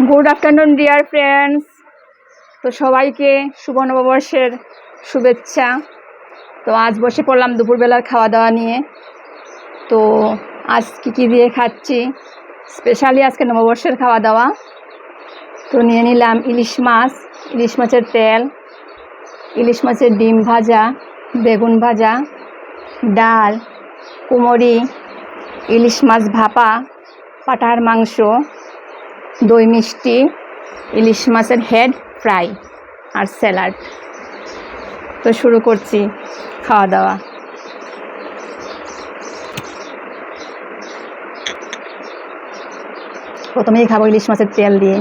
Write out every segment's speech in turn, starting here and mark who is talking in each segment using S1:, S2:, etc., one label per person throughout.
S1: Good afternoon dear friends. তো সবাইকে শুভ নববর্ষের শুভেচ্ছা। তো আজ বসে পড়লাম দুপুরবেলার খাওয়া দাওয়া নিয়ে। তো আজ কী দিয়ে খাচ্ছি, স্পেশালি আজকে নববর্ষের খাওয়া দাওয়া। তো নিয়ে নিলাম ইলিশ মাছের তেল, ইলিশ মাছের ডিম ভাজা, বেগুন ভাজা, ডাল, কুমড়ি, ইলিশ মাছ ভাপা, পাঠার মাংস, দই মিষ্টি, ইলিশ মাছের হেড ফ্রাই আর স্যালাড। তো শুরু করছি খাওয়া দাওয়া। প্রথমেই খাবো ইলিশ মাছের তেল দিয়ে।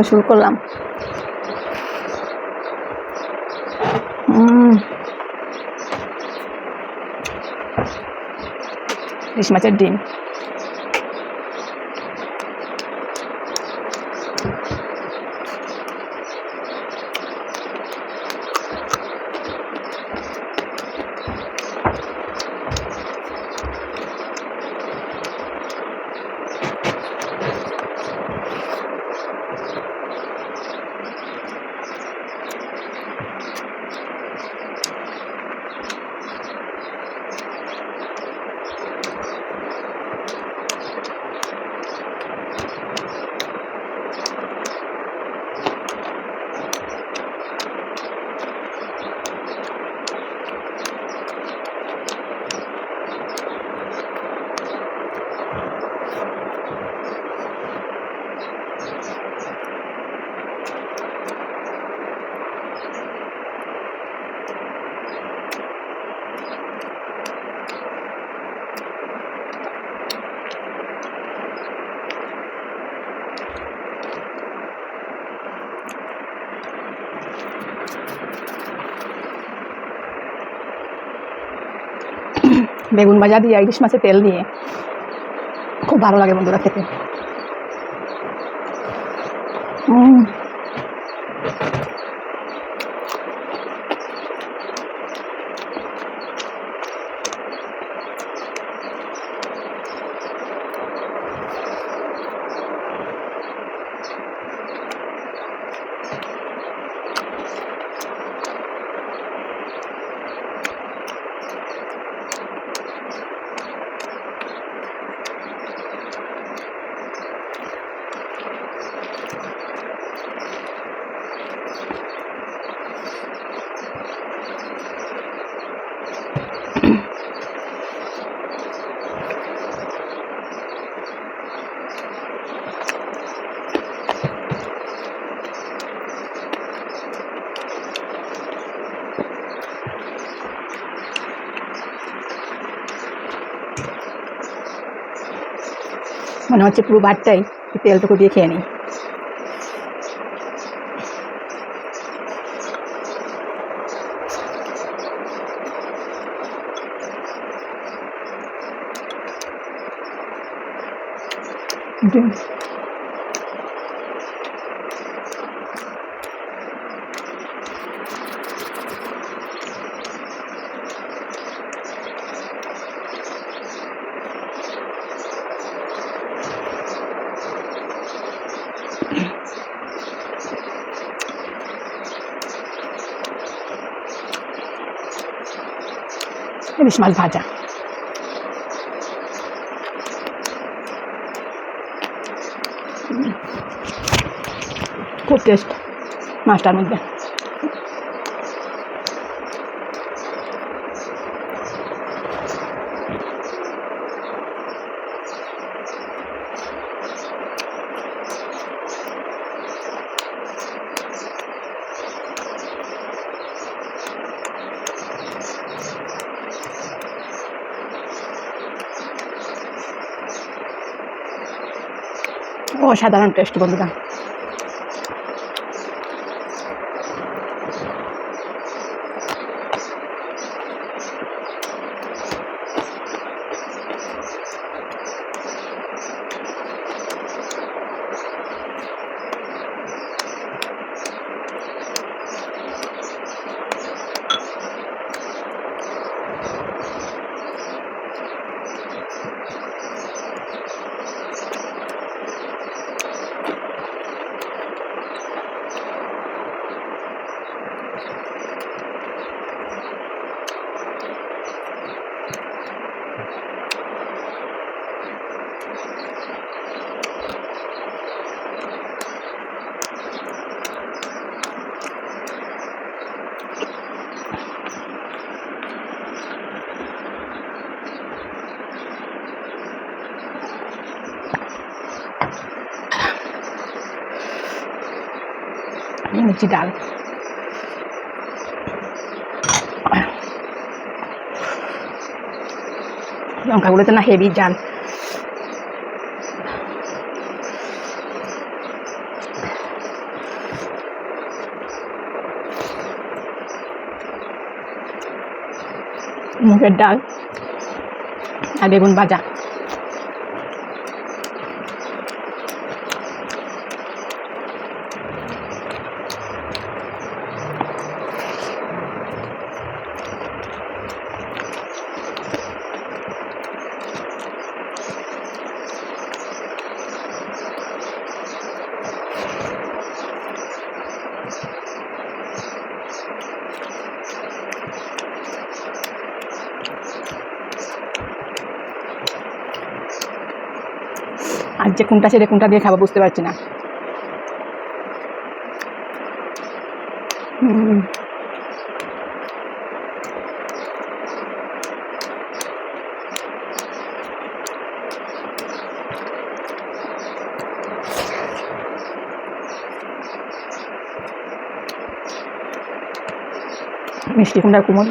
S1: তো শুরু করলাম। ইলিশ মাছের ডিম, বেগুন ভাজা দিয়ে ইলিশ মাছের তেল দিয়ে খুব ভালো লাগে বন্ধুরা খেতে। মনে হচ্ছে পুরো ভাতটাই তেলটুকু দিয়ে খেয়ে নিই। ইলিশ মাছ ভাজা, খুব টেস্ট মাছটার মধ্যে। অসাধারণ টেস্ট বন্ধুরা। নিচ্ছি ডাল। লঙ্কাগুলোতে না হেভি ঝাল। মুগের ডাল আর বেগুন ভাজা। আর যে কোনটা ছেড়ে কোনটা দিয়ে খাবো বুঝতে পারছি না। মিষ্টি কুমড়ার কুমড়।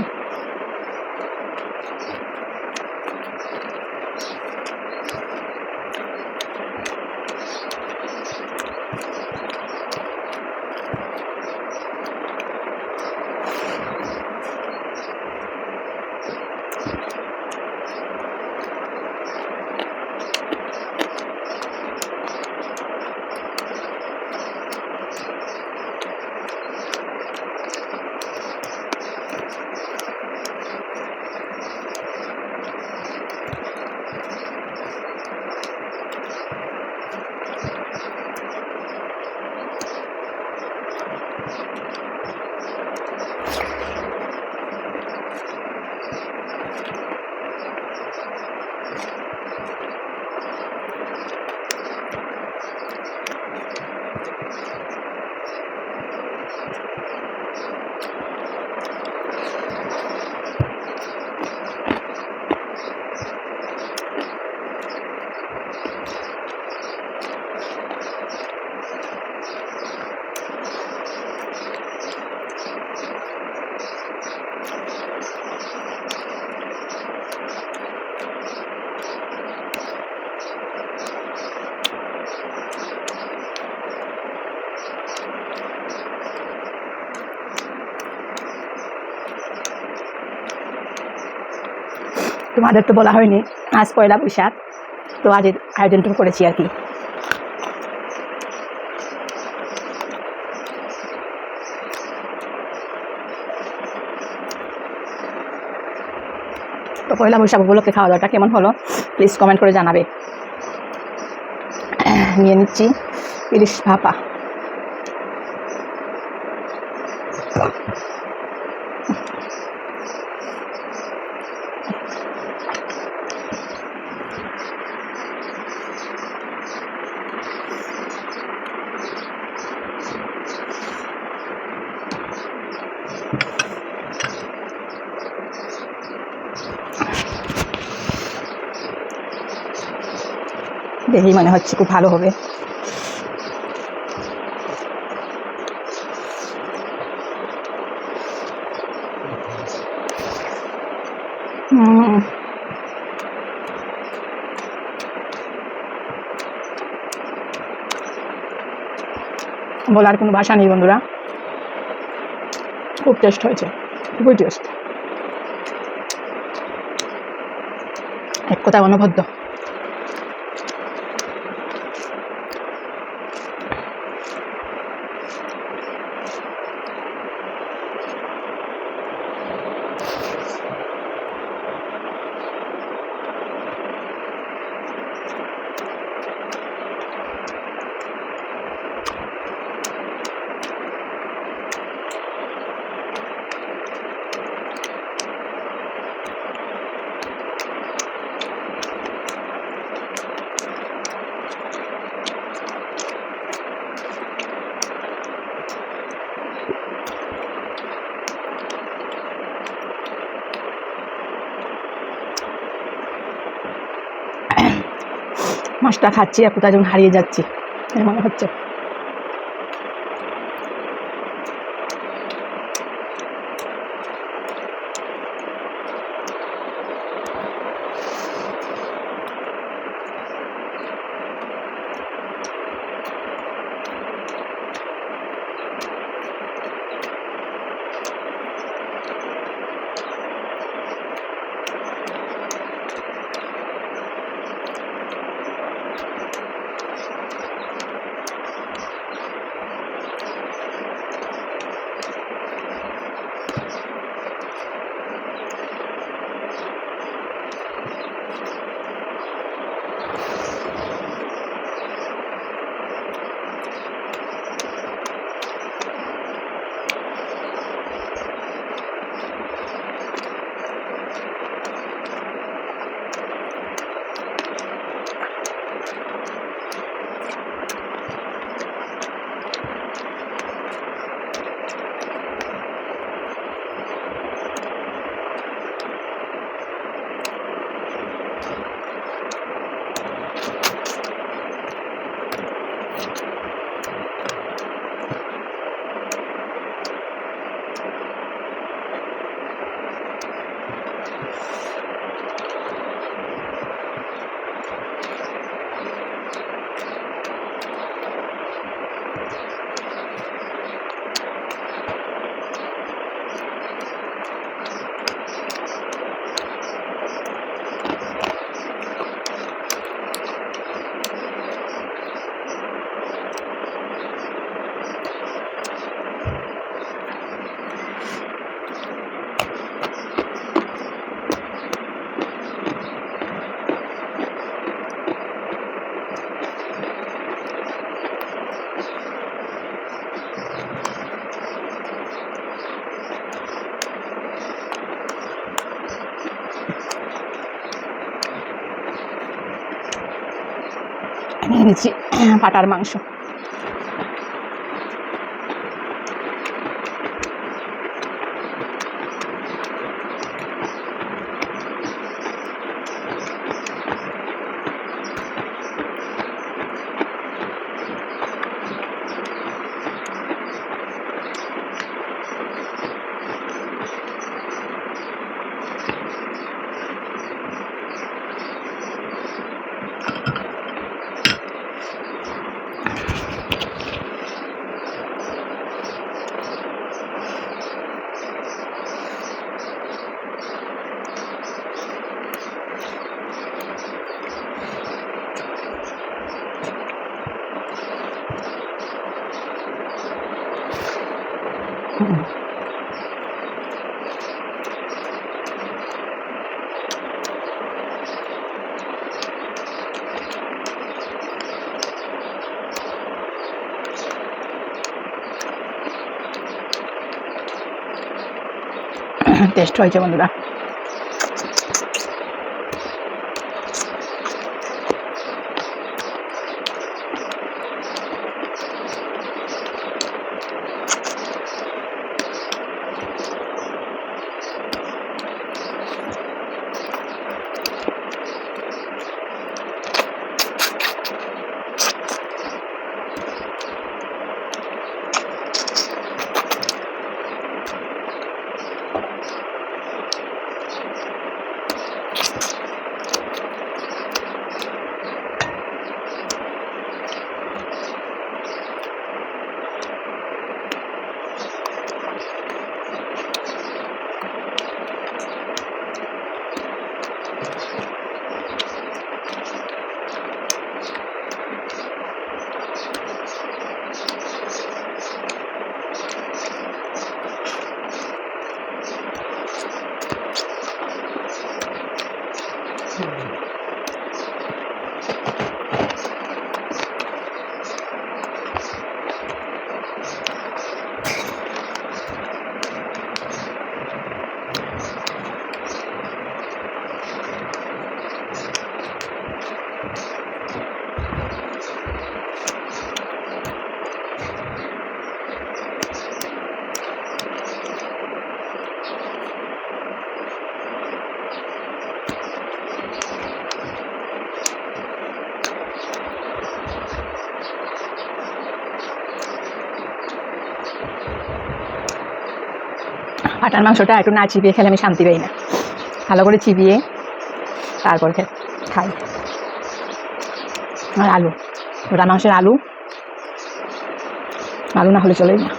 S1: তোমাদের তো বলা হয়নি আজ পয়লা বৈশাখ, তো আজ আয়োজনটুকু করেছি আর কি। তো পয়লা বৈশাখ উপলক্ষে খাওয়া দাওয়াটা কেমন হলো প্লিজ কমেন্ট করে জানাবে। নিয়ে নিচ্ছি ইলিশ ভাপা। দেখেই মনে হচ্ছে খুব ভালো হবে। বলার কোনো ভাষা নেই বন্ধুরা, খুব টেস্ট হয়েছে, খুবই টেস্ট, এক কথায় অনবদ্য। মাছটা খাচ্ছি আর কোথায় যখন হারিয়ে যাচ্ছি মনে হচ্ছে। নিয়ে নিচ্ছি পাটার মাংস। টেস্ট হয়েছে বন্ধুরা। পাটার মাংসটা একটু না চিবিয়ে খেলে আমি শান্তি পাই না, ভালো করে চিবিয়ে তারপর খাই। আর আলু, ওটা মাংসের আলু আলু না হলে চলেই না।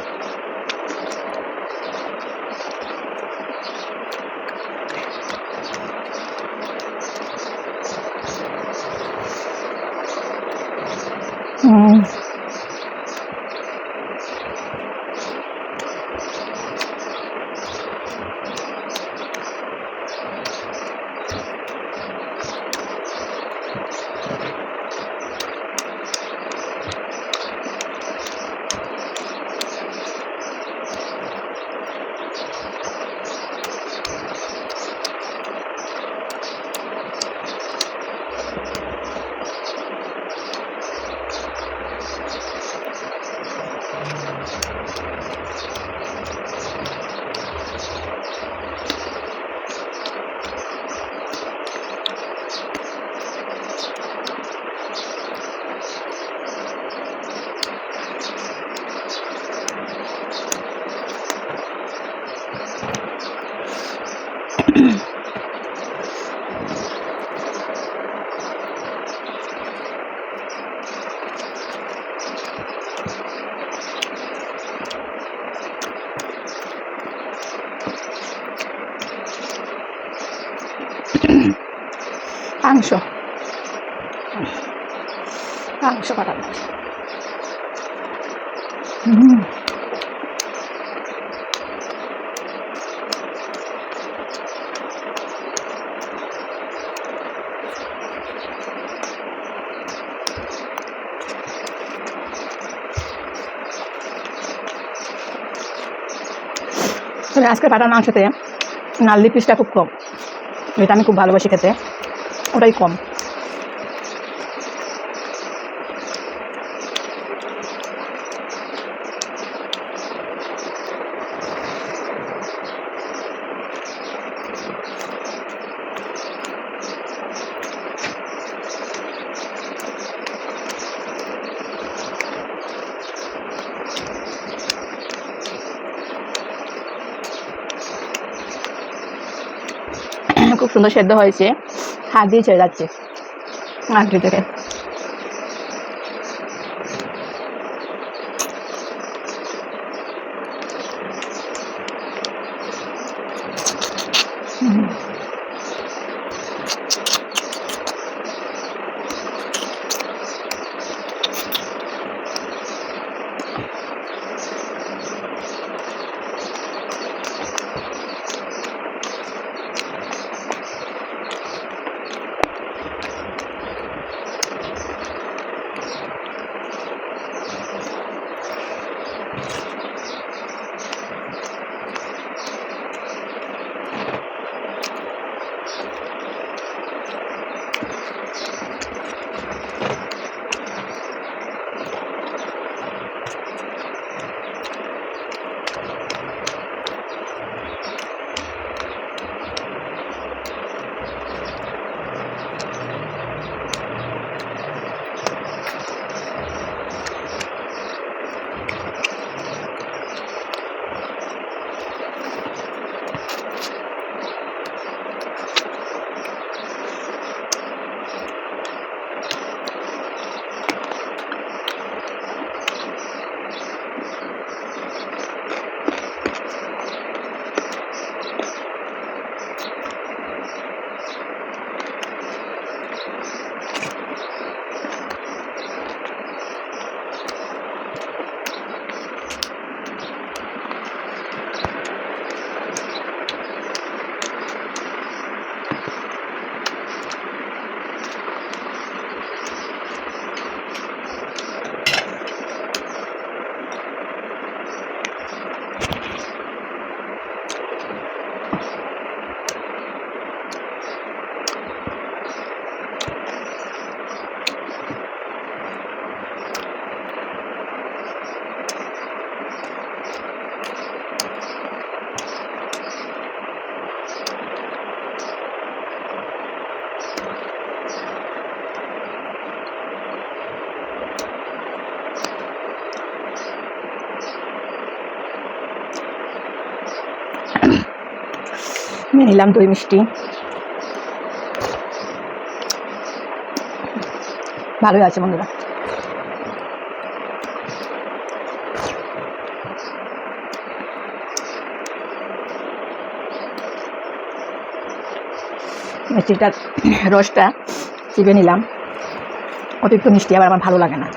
S1: মাংস মাংস কাটা মাংস আজকে পাটার মাংসতে নাল্লি পিসটা খুব কম, এটা আমি খুব ভালোবাসি খেতে, ওটাই কম। খুব সুন্দর সেদ্ধ হয়েছে, হাত দিয়ে ছেড়ে যাচ্ছে আঁকড়ি থেকে। নিয়ে নিলাম দই মিষ্টি। ভালোই আছে বন্ধুরা। মিষ্টিটার রসটা চিপে নিলাম। অতিরিক্ত মিষ্টি আবার আমার ভালো লাগে না।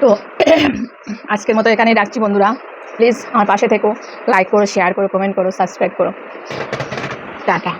S1: তো আজকের মতো এখানেই রাখছি বন্ধুরা। প্লিজ আমার পাশে থেকো, লাইক করো, শেয়ার করো, কমেন্ট করো, সাবস্ক্রাইব করো। টাটা।